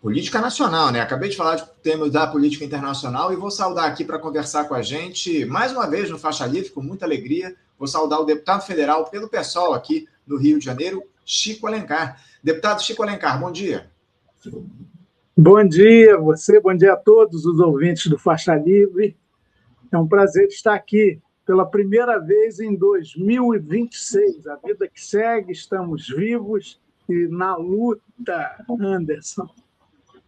Política nacional, né? Acabei de falar de termos da política internacional e vou saudar aqui para conversar com a gente, mais uma vez no Faixa Livre, com muita alegria. Vou saudar o deputado federal pelo PSOL aqui no Rio de Janeiro, Chico Alencar. Deputado Chico Alencar, bom dia. Bom dia a você, bom dia a todos os ouvintes do Faixa Livre. É um prazer estar aqui pela primeira vez em 2026. A vida que segue, estamos vivos e na luta, Anderson.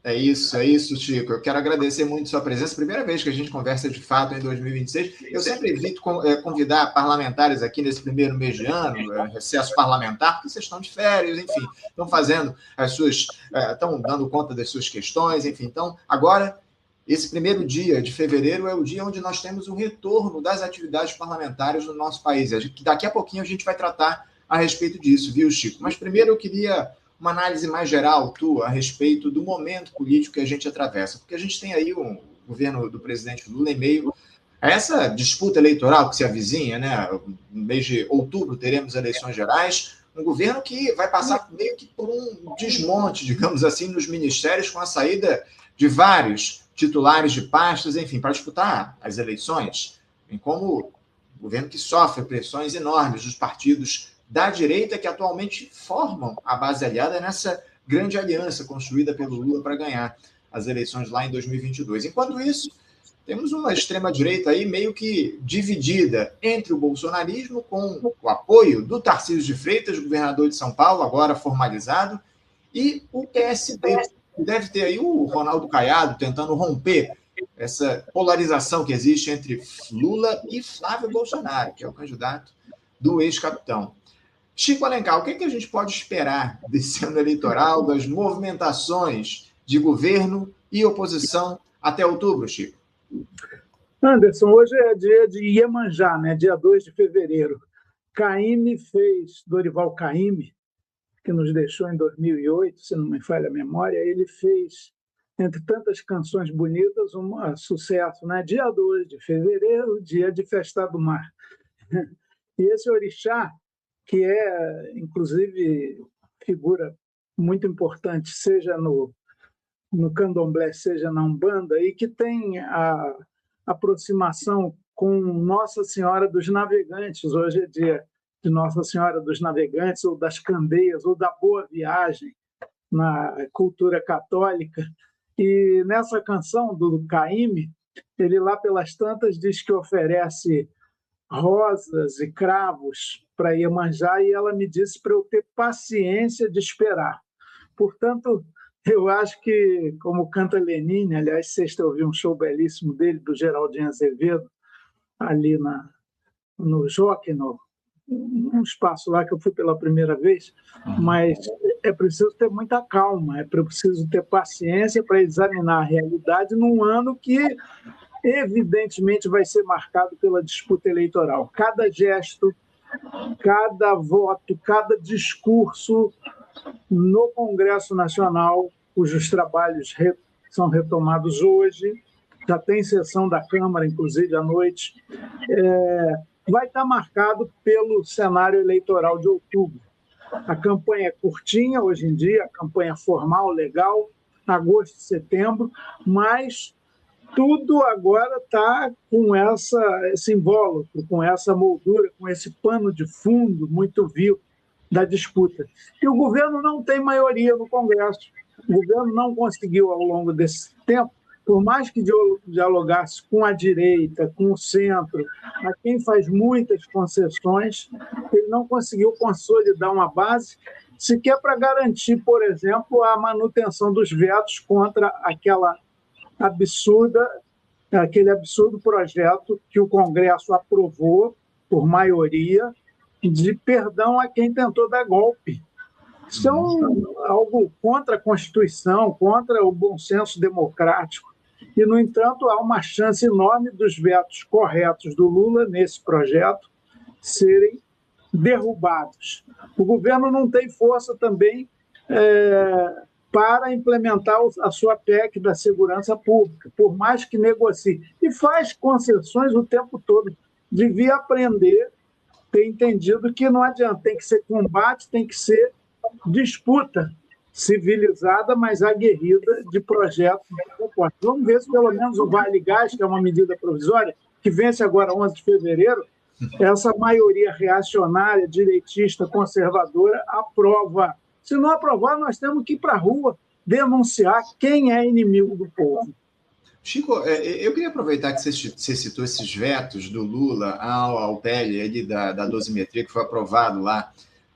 É isso, Chico. Eu quero agradecer muito sua presença. Primeira vez que a gente conversa de fato em 2026. Eu sempre evito convidar parlamentares aqui nesse primeiro mês de ano, recesso parlamentar, porque vocês estão de férias, enfim, estão fazendo as suas, estão dando conta das suas questões, enfim. Então, agora, esse primeiro dia de fevereiro é o dia onde nós temos o retorno das atividades parlamentares no nosso país. Daqui a pouquinho a gente vai tratar a respeito disso, viu, Chico? Mas primeiro eu queria uma análise mais geral tua a respeito do momento político que a gente atravessa, porque a gente tem aí o governo do presidente Lula em meio a essa disputa eleitoral que se avizinha, né? No mês de outubro teremos eleições gerais, um governo que vai passar meio que por um desmonte, digamos assim, nos ministérios, com a saída de vários titulares de pastas, enfim, para disputar as eleições, bem como um governo que sofre pressões enormes dos partidos da direita que atualmente formam a base aliada nessa grande aliança construída pelo Lula para ganhar as eleições lá em 2022. Enquanto isso, temos uma extrema-direita aí meio que dividida entre o bolsonarismo, com o apoio do Tarcísio de Freitas, governador de São Paulo, agora formalizado, e o PSD. Deve ter aí o Ronaldo Caiado tentando romper essa polarização que existe entre Lula e Flávio Bolsonaro, que é o candidato do ex-capitão. Chico Alencar, o que a gente pode esperar desse ano eleitoral, das movimentações de governo e oposição até outubro, Chico? Anderson, hoje é dia de Iemanjá, né? Dia 2 de fevereiro. Dorival Caymmi, que nos deixou em 2008, se não me falha a memória, ele fez, entre tantas canções bonitas, um sucesso, né? Dia 2 de fevereiro, dia de festa do mar. E esse orixá, que é, inclusive, figura muito importante, seja no candomblé, seja na Umbanda, e que tem a aproximação com Nossa Senhora dos Navegantes. Hoje é dia de Nossa Senhora dos Navegantes, ou das Candeias, ou da Boa Viagem, na cultura católica. E nessa canção do Caymmi, ele lá pelas tantas diz que oferece rosas e cravos para Iemanjá, e ela me disse para eu ter paciência de esperar. Portanto, eu acho que, como canta Lenine, aliás, sexta eu vi um show belíssimo dele, do Geraldinho Azevedo, ali no Jockey, num espaço lá que eu fui pela primeira vez, mas é preciso ter muita calma, é preciso ter paciência para examinar a realidade num ano que evidentemente vai ser marcado pela disputa eleitoral. Cada gesto, cada voto, cada discurso no Congresso Nacional, cujos trabalhos são retomados hoje, já tem sessão da Câmara, inclusive, à noite, vai estar marcado pelo cenário eleitoral de outubro. A campanha é curtinha hoje em dia, a campanha formal, legal, agosto e setembro, mas tudo agora está com esse invólucro, com essa moldura, com esse pano de fundo muito vivo da disputa. E o governo não tem maioria no Congresso. O governo não conseguiu, ao longo desse tempo, por mais que dialogasse com a direita, com o centro, a quem faz muitas concessões, ele não conseguiu consolidar uma base sequer para garantir, por exemplo, a manutenção dos vetos contra aquele absurdo projeto que o Congresso aprovou por maioria de perdão a quem tentou dar golpe. Isso é algo contra a Constituição, contra o bom senso democrático. E, no entanto, há uma chance enorme dos vetos corretos do Lula nesse projeto serem derrubados. O governo não tem força também para implementar a sua PEC da segurança pública, por mais que negocie. E faz concessões o tempo todo. Devia aprender, ter entendido que não adianta, tem que ser combate, tem que ser disputa. civilizada, mas aguerrida de projetos de proposta. Vamos ver se pelo menos o Vale Gás, que é uma medida provisória, que vence agora 11 de fevereiro, essa maioria reacionária, direitista, conservadora, aprova. Se não aprovar, nós temos que ir para a rua denunciar quem é inimigo do povo. Chico, eu queria aproveitar que você citou esses vetos do Lula ao PL da dosimetria, que foi aprovado lá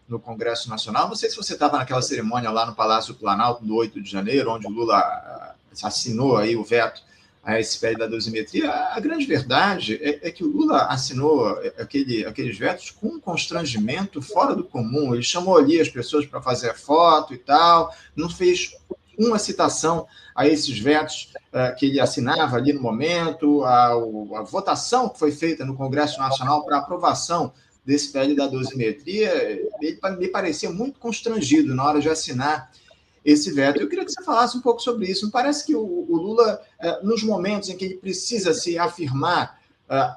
no Congresso Nacional. Não sei se você estava naquela cerimônia lá no Palácio do Planalto, no 8 de janeiro, onde o Lula assinou aí o veto a esse PL da dosimetria. A grande verdade é que o Lula assinou aqueles vetos com um constrangimento fora do comum. Ele chamou ali as pessoas para fazer foto e tal, não fez uma citação a esses vetos que ele assinava ali no momento, a votação que foi feita no Congresso Nacional para aprovação desse PL da dosimetria. Ele me parecia muito constrangido na hora de assinar esse veto. Eu queria que você falasse um pouco sobre isso. Me parece que o Lula, nos momentos em que ele precisa se afirmar,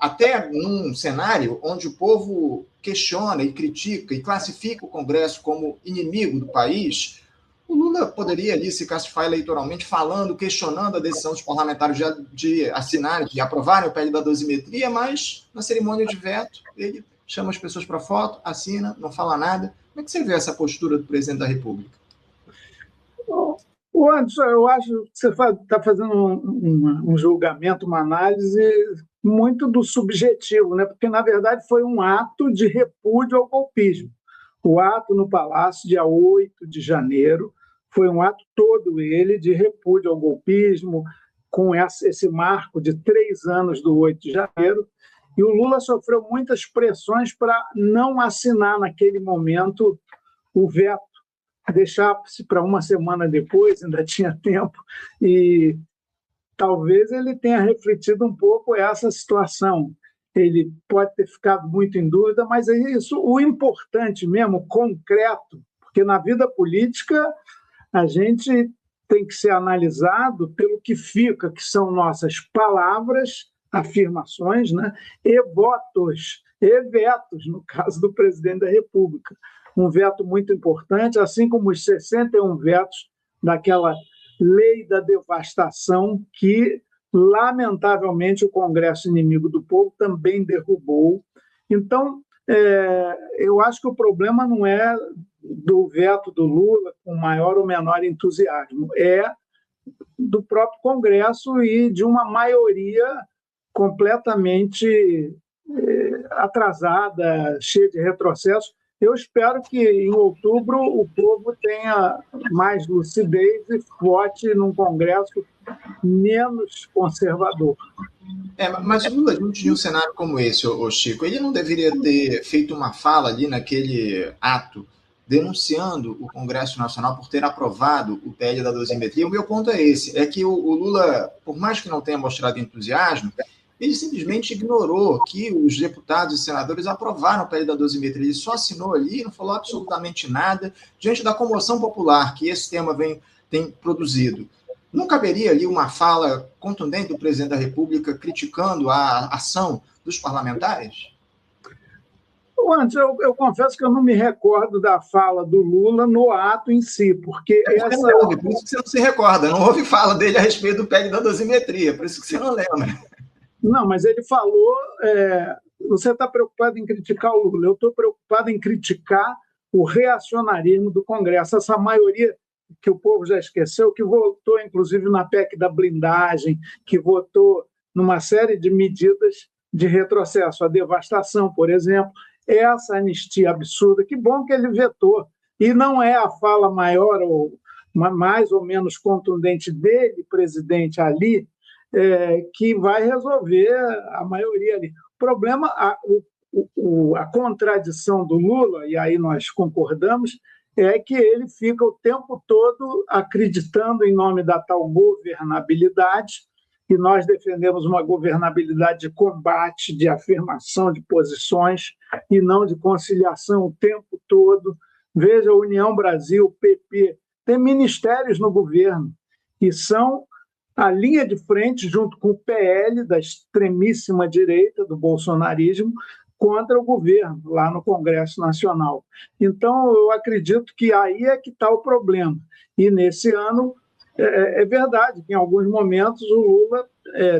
até num cenário onde o povo questiona e critica e classifica o Congresso como inimigo do país, o Lula poderia ali se classificar eleitoralmente falando, questionando a decisão dos parlamentares de assinarem, de aprovarem o PL da dosimetria, mas na cerimônia de veto ele chama as pessoas para foto, assina, não fala nada. Como é que você vê essa postura do presidente da República? O Anderson, eu acho que você está fazendo um julgamento, uma análise muito do subjetivo, né? Porque, na verdade, foi um ato de repúdio ao golpismo. O ato no Palácio, dia 8 de janeiro, foi um ato todo ele de repúdio ao golpismo, com esse marco de 3 anos do 8 de janeiro, e o Lula sofreu muitas pressões para não assinar naquele momento o veto, deixar-se para uma semana depois, ainda tinha tempo, e talvez ele tenha refletido um pouco essa situação. Ele pode ter ficado muito em dúvida, mas é isso, o importante mesmo, concreto, porque na vida política a gente tem que ser analisado pelo que fica, que são nossas palavras, afirmações, né, e votos, e vetos, no caso do presidente da República. Um veto muito importante, assim como os 61 vetos daquela lei da devastação que, lamentavelmente, o Congresso Inimigo do Povo também derrubou. Então, eu acho que o problema não é do veto do Lula com maior ou menor entusiasmo, é do próprio Congresso e de uma maioria completamente atrasada, cheia de retrocesso. Eu espero que em outubro o povo tenha mais lucidez e vote num Congresso menos conservador. Mas o Lula, diante de um cenário como esse, Chico, ele não deveria ter feito uma fala ali naquele ato denunciando o Congresso Nacional por ter aprovado o PL da dosimetria? O meu ponto é esse, é que o Lula, por mais que não tenha mostrado entusiasmo, ele simplesmente ignorou que os deputados e senadores aprovaram o PL da dosimetria. Ele só assinou ali, não falou absolutamente nada, diante da comoção popular que esse tema tem produzido. Não caberia ali uma fala contundente do presidente da República criticando a ação dos parlamentares? Antes, eu confesso que eu não me recordo da fala do Lula no ato em si, porque não houve, por isso que você não se recorda, não houve fala dele a respeito do PL da dosimetria, por isso que você não lembra. Não, mas ele falou, você está preocupado em criticar o Lula, eu estou preocupado em criticar o reacionarismo do Congresso, essa maioria que o povo já esqueceu, que votou, inclusive, na PEC da blindagem, que votou numa série de medidas de retrocesso, a devastação, por exemplo, essa anistia absurda, que bom que ele vetou, e não é a fala maior ou mais ou menos contundente dele, presidente, ali, que vai resolver a maioria ali. O problema, a contradição do Lula, e aí nós concordamos, é que ele fica o tempo todo acreditando em nome da tal governabilidade, e nós defendemos uma governabilidade de combate, de afirmação de posições, e não de conciliação o tempo todo. Veja, a União Brasil, o PP, tem ministérios no governo, que são a linha de frente, junto com o PL, da extremíssima direita, do bolsonarismo, contra o governo, lá no Congresso Nacional. Então, eu acredito que aí é que está o problema. E nesse ano, é verdade que em alguns momentos o Lula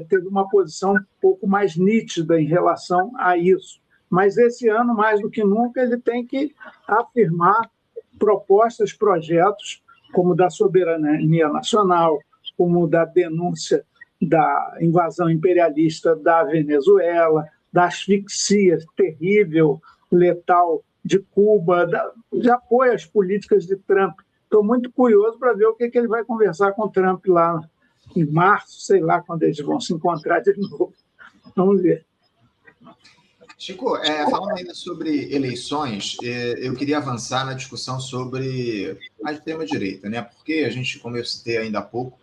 teve uma posição um pouco mais nítida em relação a isso. Mas esse ano, mais do que nunca, ele tem que afirmar propostas, projetos, como da soberania nacional, como da denúncia da invasão imperialista da Venezuela, da asfixia terrível, letal de Cuba, de apoio às políticas de Trump. Estou muito curioso para ver o que ele vai conversar com o Trump lá em março, sei lá quando eles vão se encontrar de novo. Vamos ver. Chico, falando ainda sobre eleições, eu queria avançar na discussão sobre a extrema-direita, né? Porque a gente, como eu citei ainda há pouco,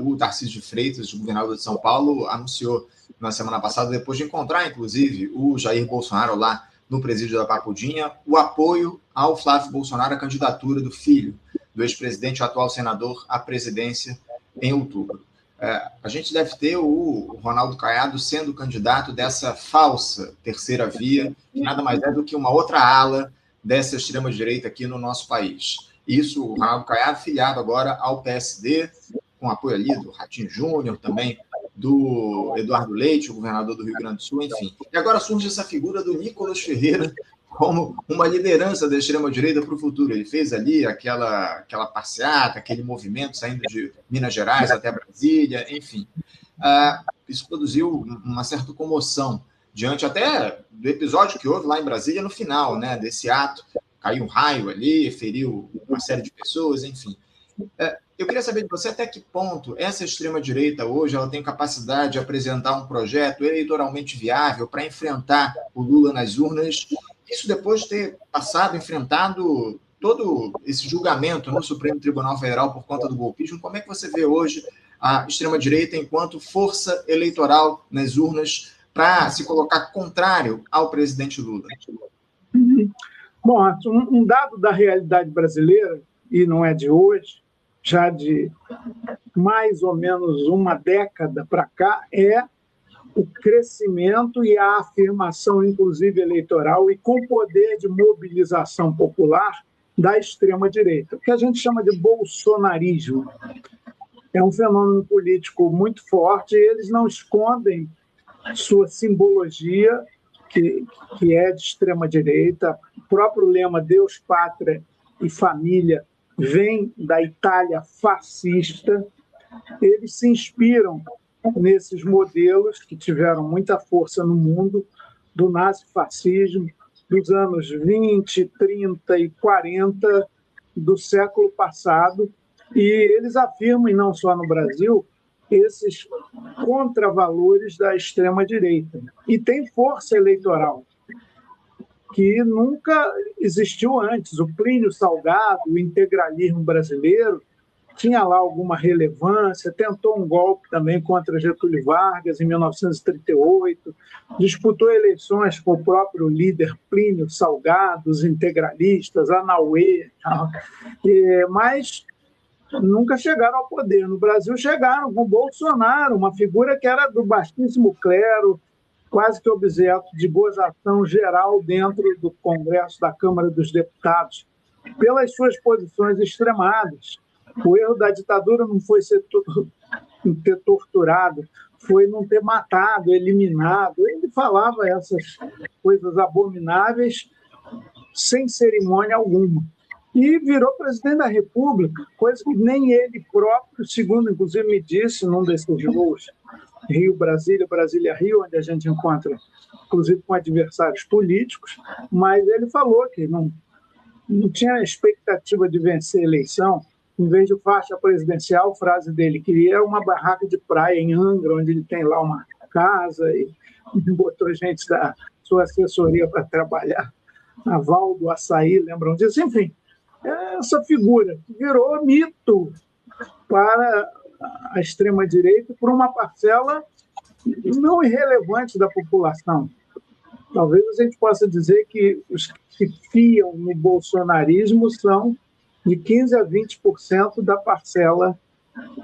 o Tarcísio de Freitas, o governador de São Paulo, anunciou na semana passada, depois de encontrar, inclusive, o Jair Bolsonaro lá no presídio da Paculdinha, o apoio ao Flávio Bolsonaro, a candidatura do filho do ex-presidente, o atual senador, à presidência em outubro. A gente deve ter o Ronaldo Caiado sendo candidato dessa falsa terceira via, que nada mais é do que uma outra ala dessa extrema-direita aqui no nosso país. Isso, o Ronaldo Caiado, filiado agora ao PSD, com apoio ali do Ratinho Júnior, também do Eduardo Leite, o governador do Rio Grande do Sul, enfim. E agora surge essa figura do Nicolas Ferreira como uma liderança da extrema-direita para o futuro. Ele fez ali aquela passeata, aquele movimento saindo de Minas Gerais até Brasília, enfim. Isso produziu uma certa comoção diante até do episódio que houve lá em Brasília no final, né, desse ato. Caiu um raio ali, feriu uma série de pessoas, enfim. Eu queria saber de você até que ponto essa extrema-direita hoje ela tem capacidade de apresentar um projeto eleitoralmente viável para enfrentar o Lula nas urnas, isso depois de ter enfrentado todo esse julgamento no Supremo Tribunal Federal por conta do golpismo. Como é que você vê hoje a extrema-direita enquanto força eleitoral nas urnas para se colocar contrário ao presidente Lula? Bom, um dado da realidade brasileira, e não é de hoje, já de mais ou menos uma década para cá, é o crescimento e a afirmação, inclusive eleitoral, e com poder de mobilização popular da extrema-direita, o que a gente chama de bolsonarismo. É um fenômeno político muito forte, e eles não escondem sua simbologia, que é de extrema-direita. O próprio lema Deus, Pátria e Família vem da Itália fascista. Eles se inspiram nesses modelos que tiveram muita força no mundo, do nazifascismo, dos anos 20, 30 e 40 do século passado, e eles afirmam, e não só no Brasil, esses contravalores da extrema-direita. E tem força eleitoral, que nunca existiu antes. O Plínio Salgado, o integralismo brasileiro, tinha lá alguma relevância, tentou um golpe também contra Getúlio Vargas em 1938, disputou eleições com o próprio líder Plínio Salgado, os integralistas, Anauê, mas nunca chegaram ao poder. No Brasil chegaram com Bolsonaro, uma figura que era do bastíssimo clero, quase que objeto de gozação geral dentro do Congresso da Câmara dos Deputados, pelas suas posições extremadas. O erro da ditadura não foi ter torturado, foi não ter matado, eliminado. Ele falava essas coisas abomináveis sem cerimônia alguma. E virou presidente da República, coisa que nem ele próprio, segundo inclusive me disse num desses voos, Rio-Brasília, Brasília-Rio, onde a gente encontra, inclusive, com adversários políticos, mas ele falou que não tinha expectativa de vencer a eleição. Em vez de faixa presidencial, a frase dele queria uma barraca de praia em Angra, onde ele tem lá uma casa e botou gente da sua assessoria para trabalhar. Naval do Açaí, lembram disso? Enfim, essa figura que virou mito para a extrema-direita por uma parcela não irrelevante da população. Talvez a gente possa dizer que os que fiam no bolsonarismo são de 15% a 20% da parcela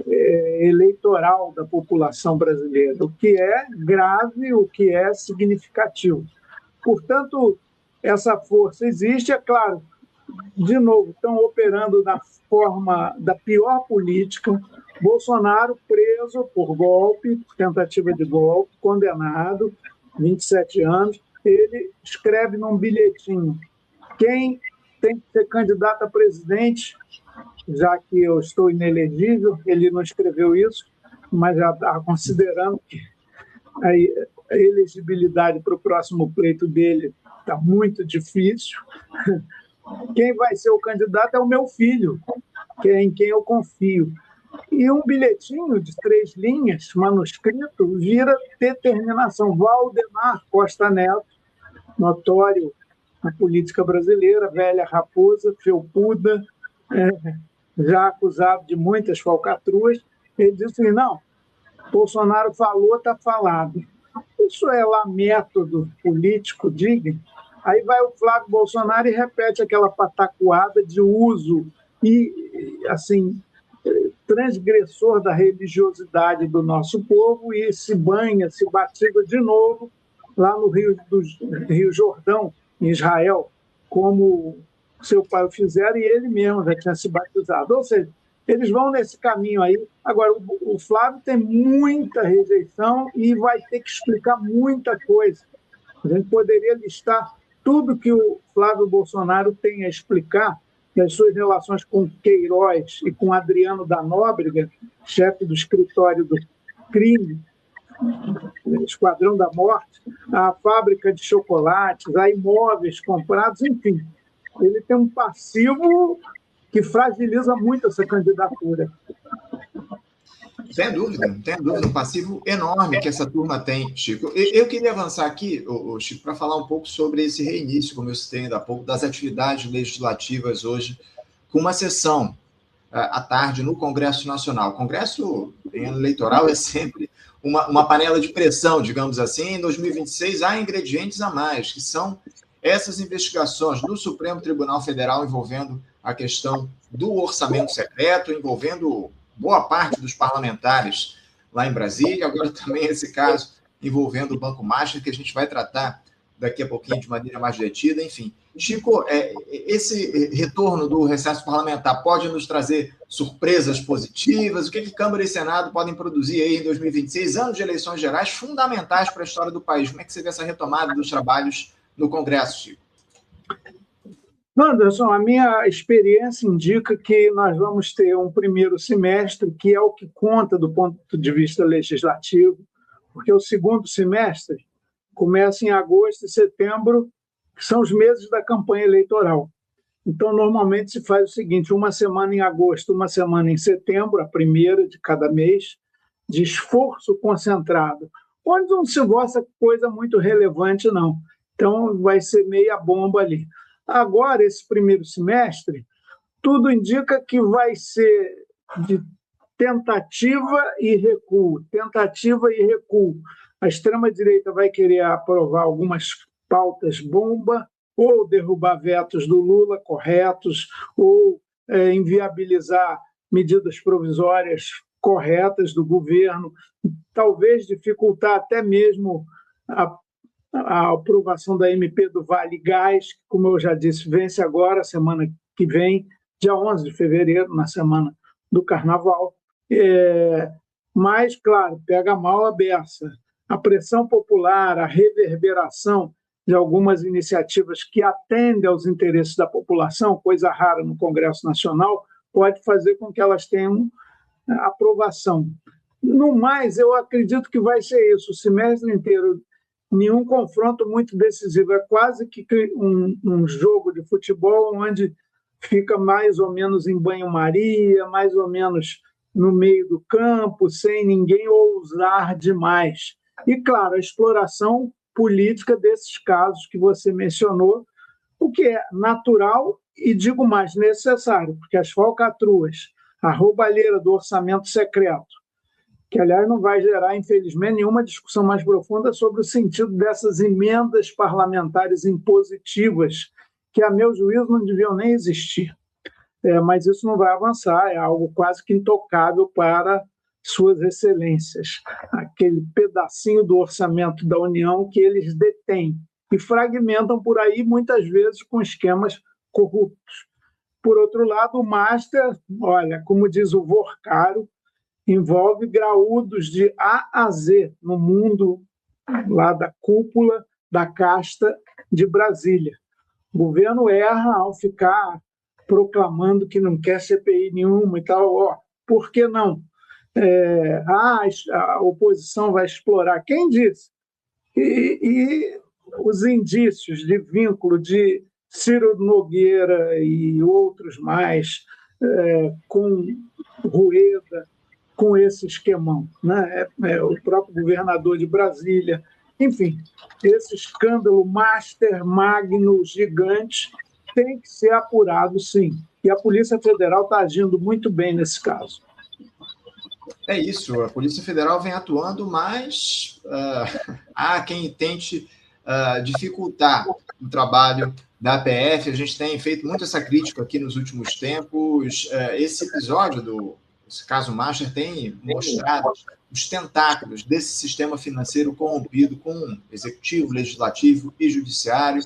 eleitoral da população brasileira, o que é grave, o que é significativo. Portanto, essa força existe, é claro, de novo, estão operando da forma da pior política. Bolsonaro preso por golpe, tentativa de golpe, condenado, 27 anos. Ele escreve num bilhetinho: quem tem que ser candidato a presidente, já que eu estou inelegível, ele não escreveu isso, mas já está considerando que a elegibilidade para o próximo pleito dele está muito difícil. Quem vai ser o candidato é o meu filho, que é em quem eu confio. E um bilhetinho de 3 linhas, manuscrito, vira determinação. Valdemar Costa Neto, notório na política brasileira, velha raposa, felpuda, já acusado de muitas falcatruas, ele disse assim: não, Bolsonaro falou, está falado. Isso é lá método político digno. Aí vai o Flávio Bolsonaro e repete aquela pataquada de uso e, assim, transgressor da religiosidade do nosso povo, e se banha, se batiza de novo lá no Rio Jordão, em Israel, como seu pai o fizeram, e ele mesmo já tinha se batizado. Ou seja, eles vão nesse caminho aí. Agora, o Flávio tem muita rejeição e vai ter que explicar muita coisa. A gente poderia listar tudo que o Flávio Bolsonaro tem a explicar das suas relações com Queiroz e com Adriano da Nóbrega, chefe do escritório do crime, Esquadrão da Morte, a fábrica de chocolates, a imóveis comprados, enfim. Ele tem um passivo que fragiliza muito essa candidatura. Tem dúvida, um passivo enorme que essa turma tem, Chico. Eu queria avançar aqui, Chico, para falar um pouco sobre esse reinício, como eu citei ainda há pouco, das atividades legislativas hoje, com uma sessão à tarde no Congresso Nacional. O Congresso em ano eleitoral é sempre uma panela de pressão, digamos assim. Em 2026 há ingredientes a mais, que são essas investigações no Supremo Tribunal Federal envolvendo a questão do orçamento secreto, envolvendo boa parte dos parlamentares lá em Brasília, agora também esse caso envolvendo o Banco Master, que a gente vai tratar daqui a pouquinho de maneira mais detida, enfim. Chico, esse retorno do recesso parlamentar pode nos trazer surpresas positivas? O que Câmara e Senado podem produzir aí em 2026, anos de eleições gerais fundamentais para a história do país? Como é que você vê essa retomada dos trabalhos no Congresso, Chico? Anderson, a minha experiência indica que nós vamos ter um primeiro semestre que é o que conta do ponto de vista legislativo, porque o segundo semestre começa em agosto e setembro, que são os meses da campanha eleitoral. Então, normalmente se faz o seguinte: uma semana em agosto, uma semana em setembro, a primeira de cada mês, de esforço concentrado, onde não se gosta coisa muito relevante, não. Então, vai ser meia bomba ali. Agora, esse primeiro semestre, tudo indica que vai ser de tentativa e recuo, tentativa e recuo. A extrema-direita vai querer aprovar algumas pautas bomba, ou derrubar vetos do Lula corretos, ou inviabilizar medidas provisórias corretas do governo, talvez dificultar até mesmo a aprovação da MP do Vale Gás, que, como eu já disse, vence agora, semana que vem, dia 11 de fevereiro, na semana do Carnaval. Mas, claro, pega mal a beça. A pressão popular, a reverberação de algumas iniciativas que atendem aos interesses da população, coisa rara no Congresso Nacional, pode fazer com que elas tenham aprovação. No mais, eu acredito que vai ser isso, o semestre inteiro. Nenhum confronto muito decisivo, é quase que um jogo de futebol onde fica mais ou menos em banho-maria, mais ou menos no meio do campo, sem ninguém ousar demais. E, claro, a exploração política desses casos que você mencionou, o que é natural e, digo mais, necessário, porque as falcatruas, a roubalheira do orçamento secreto, que, aliás, não vai gerar, infelizmente, nenhuma discussão mais profunda sobre o sentido dessas emendas parlamentares impositivas, que, a meu juízo, não deviam nem existir. Mas isso não vai avançar, é algo quase que intocável para suas excelências. Aquele pedacinho do orçamento da União que eles detêm e fragmentam por aí, muitas vezes com esquemas corruptos. Por outro lado, o Master, olha, como diz o Vorcaro, envolve graúdos de A a Z no mundo lá da cúpula da casta de Brasília. O governo erra ao ficar proclamando que não quer CPI nenhuma e tal. Por que não? A oposição vai explorar. Quem disse? E os indícios de vínculo de Ciro Nogueira e outros mais com Rueda, com esse esquemão, né? O próprio governador de Brasília. Enfim, esse escândalo master, magno, gigante, tem que ser apurado, sim. E a Polícia Federal está agindo muito bem nesse caso. É isso, a Polícia Federal vem atuando, mas há quem tente dificultar o trabalho da PF. A gente tem feito muito essa crítica aqui nos últimos tempos. Esse episódio esse caso Master tem mostrado os tentáculos desse sistema financeiro corrompido com executivo, legislativo e judiciário.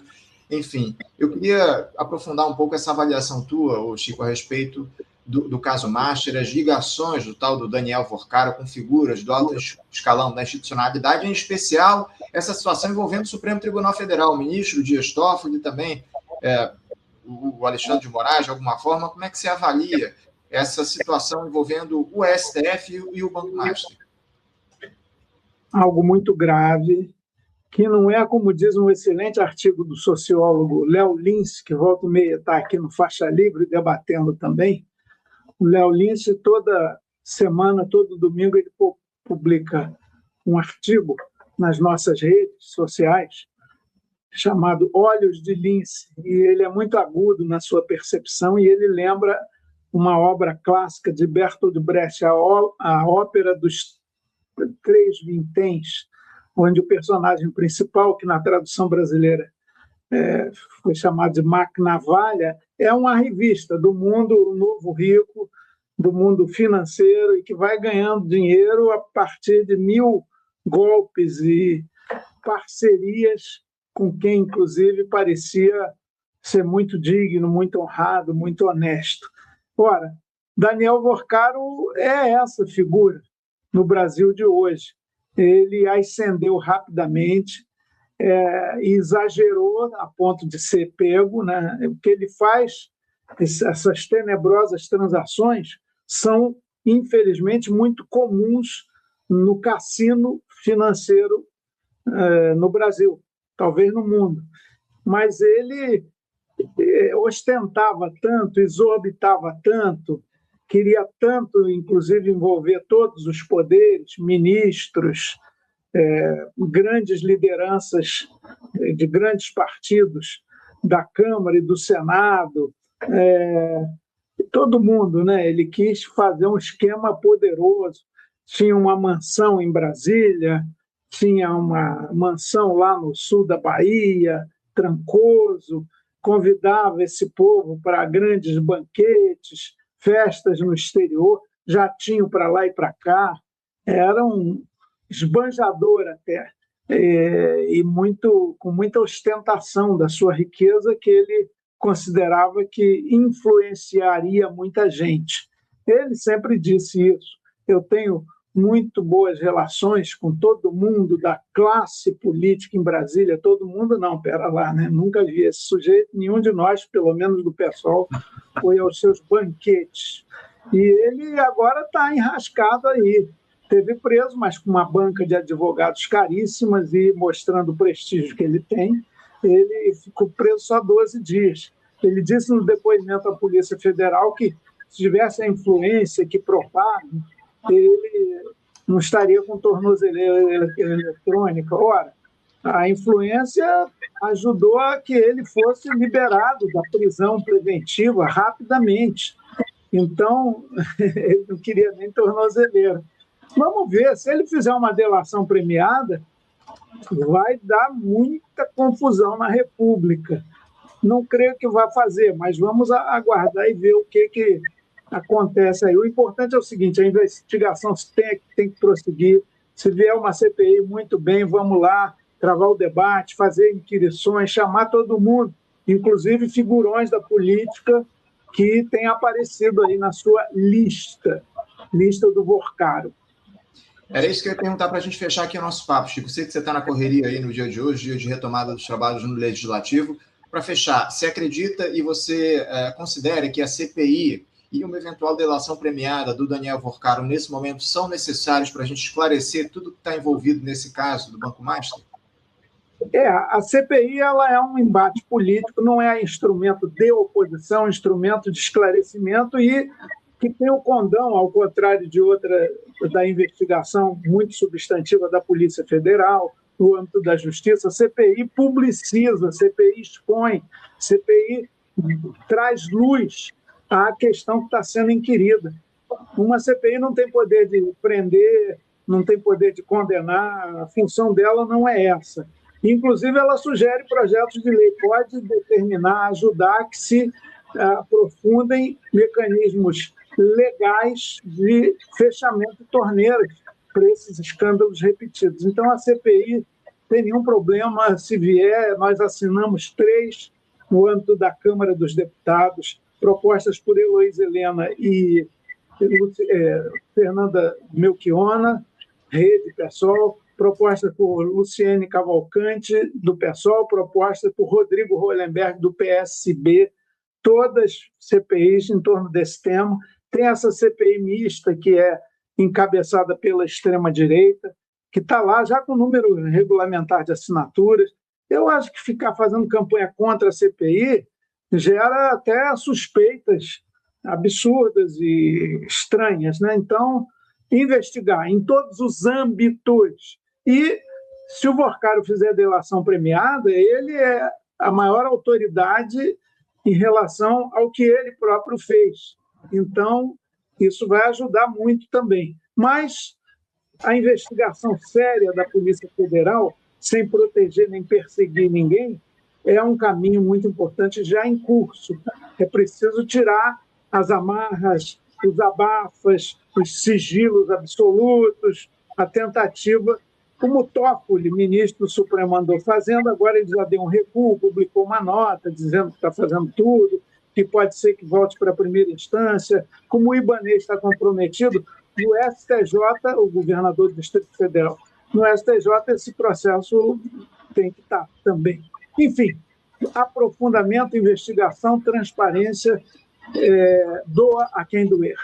Enfim, eu queria aprofundar um pouco essa avaliação tua, Chico, a respeito do caso Master, as ligações do tal do Daniel Vorcaro com figuras do alto escalão da institucionalidade, em especial essa situação envolvendo o Supremo Tribunal Federal, o ministro Dias Toffoli e também o Alexandre de Moraes, de alguma forma. Como é que você avalia essa situação envolvendo o STF e o Banco Master? Algo muito grave, que não é, como diz um excelente artigo do sociólogo Léo Lins, que volta e meia está aqui no Faixa Livre debatendo também. O Léo Lins, toda semana, todo domingo, ele publica um artigo nas nossas redes sociais chamado Olhos de Lins, e ele é muito agudo na sua percepção, e ele lembra uma obra clássica de Bertolt Brecht, a ópera dos Três Vinténs, onde o personagem principal, que na tradução brasileira foi chamado de Mac Navalha, é uma revista do mundo novo rico, do mundo financeiro, e que vai ganhando dinheiro a partir de 1000 golpes e parcerias com quem, inclusive, parecia ser muito digno, muito honrado, muito honesto. Ora, Daniel Vorcaro é essa figura no Brasil de hoje. Ele ascendeu rapidamente, exagerou a ponto de ser pego, né? O que ele faz, essas tenebrosas transações, são, infelizmente, muito comuns no cassino financeiro no Brasil, talvez no mundo. Mas ele ostentava tanto, exorbitava tanto, queria tanto, inclusive, envolver todos os poderes, ministros, grandes lideranças de grandes partidos da Câmara e do Senado, todo mundo, né? Ele quis fazer um esquema poderoso. Tinha uma mansão em Brasília, tinha uma mansão lá no sul da Bahia, Trancoso, convidava esse povo para grandes banquetes, festas no exterior, jatinho para lá e para cá. Era um esbanjador até, e com muita ostentação da sua riqueza, que ele considerava que influenciaria muita gente. Ele sempre disse isso. Eu tenho muito boas relações com todo mundo da classe política em Brasília. Todo mundo não, pera lá, né? Nunca vi esse sujeito, nenhum de nós, pelo menos do PSOL, foi aos seus banquetes. E ele agora está enrascado aí. Teve preso, mas com uma banca de advogados caríssimas e mostrando o prestígio que ele tem, ele ficou preso só 12 dias. Ele disse no depoimento à Polícia Federal que, se tivesse a influência que propaga, ele não estaria com tornozeleira eletrônica. Ora, a influência ajudou a que ele fosse liberado da prisão preventiva rapidamente. Então, ele não queria nem tornozeleira. Vamos ver, se ele fizer uma delação premiada, vai dar muita confusão na República. Não creio que vai fazer, mas vamos aguardar e ver o que acontece aí. O importante é o seguinte: a investigação tem que prosseguir. Se vier uma CPI, muito bem, vamos lá, travar o debate, fazer inquirições, chamar todo mundo, inclusive figurões da política que têm aparecido aí na sua lista do Vorcaro. Era isso que eu ia perguntar para a gente fechar aqui o nosso papo, Chico. Sei que você está na correria aí no dia de hoje, dia de retomada dos trabalhos no Legislativo. Para fechar, você acredita e você considera que a CPI e uma eventual delação premiada do Daniel Vorcaro, nesse momento, são necessários para a gente esclarecer tudo que está envolvido nesse caso do Banco Master? A CPI ela é um embate político, não é instrumento de oposição, instrumento de esclarecimento e que tem o condão, ao contrário de outra da investigação muito substantiva da Polícia Federal, no âmbito da Justiça. A CPI publiciza, a CPI expõe, a CPI traz luz à questão que está sendo inquirida. Uma CPI não tem poder de prender, não tem poder de condenar, a função dela não é essa. Inclusive, ela sugere projetos de lei, pode determinar, ajudar que se aprofundem mecanismos legais de fechamento de torneiras para esses escândalos repetidos. Então, a CPI tem nenhum problema se vier, nós assinamos 3 no âmbito da Câmara dos Deputados, propostas por Heloísa Helena e Fernanda Melchiona, Rede PSOL, proposta por Luciene Cavalcante, do PSOL, proposta por Rodrigo Hollenberg, do PSB, todas CPIs em torno desse tema. Tem essa CPI mista, que é encabeçada pela extrema-direita, que está lá já com número regulamentar de assinaturas. Eu acho que ficar fazendo campanha contra a CPI gera até suspeitas absurdas e estranhas, né? Então, investigar em todos os âmbitos. E, se o Vorcaro fizer delação premiada, ele é a maior autoridade em relação ao que ele próprio fez. Então, isso vai ajudar muito também. Mas a investigação séria da Polícia Federal, sem proteger nem perseguir ninguém, é um caminho muito importante já em curso. É preciso tirar as amarras, os abafas, os sigilos absolutos, a tentativa, como o Toffoli, ministro do Supremo, andou fazendo, agora ele já deu um recuo, publicou uma nota dizendo que está fazendo tudo, que pode ser que volte para a primeira instância, como o Ibanez está comprometido, no STJ, o governador do Distrito Federal, no STJ esse processo tem que estar também. Enfim, aprofundamento, investigação, transparência, doa a quem doer.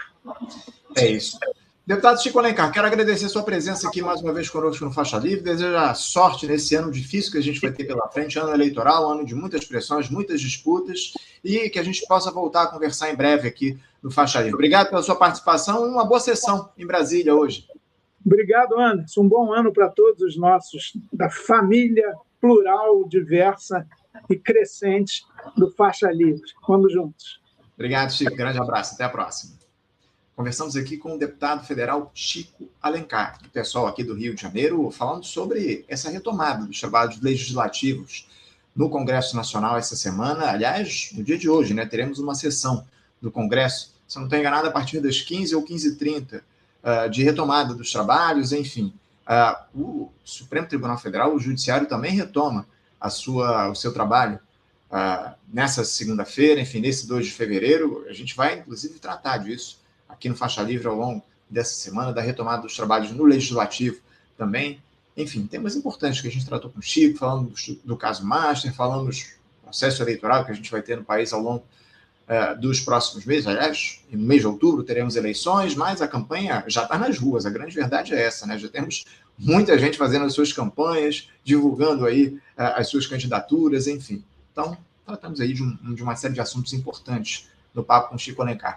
É isso. Deputado Chico Alencar, quero agradecer a sua presença aqui mais uma vez conosco no Faixa Livre, desejar sorte nesse ano difícil que a gente vai ter pela frente, ano eleitoral, ano de muitas pressões, muitas disputas, e que a gente possa voltar a conversar em breve aqui no Faixa Livre. Obrigado pela sua participação e uma boa sessão em Brasília hoje. Obrigado, Anderson. Um bom ano para todos os nossos, da família plural, diversa e crescente do Faixa Livre. Vamos juntos. Obrigado, Chico. Grande abraço. Até a próxima. Conversamos aqui com o deputado federal Chico Alencar, do pessoal aqui do Rio de Janeiro, falando sobre essa retomada dos trabalhos legislativos no Congresso Nacional essa semana. Aliás, no dia de hoje, né, teremos uma sessão do Congresso, se não estou enganado, a partir das 15 ou 15h30, de retomada dos trabalhos, enfim. O Supremo Tribunal Federal, o Judiciário, também retoma o seu trabalho nessa segunda-feira, enfim, nesse 2 de fevereiro. A gente vai, inclusive, tratar disso aqui no Faixa Livre ao longo dessa semana, da retomada dos trabalhos no Legislativo também. Enfim, temas importantes que a gente tratou com o Chico, falando do caso Master, falamos do processo eleitoral que a gente vai ter no país ao longo dos próximos meses. Aliás, no mês de outubro teremos eleições, mas a campanha já está nas ruas, a grande verdade é essa, né? Já temos muita gente fazendo as suas campanhas, divulgando aí as suas candidaturas, enfim. Então, tratamos aí de uma série de assuntos importantes no papo com o Chico Alencar.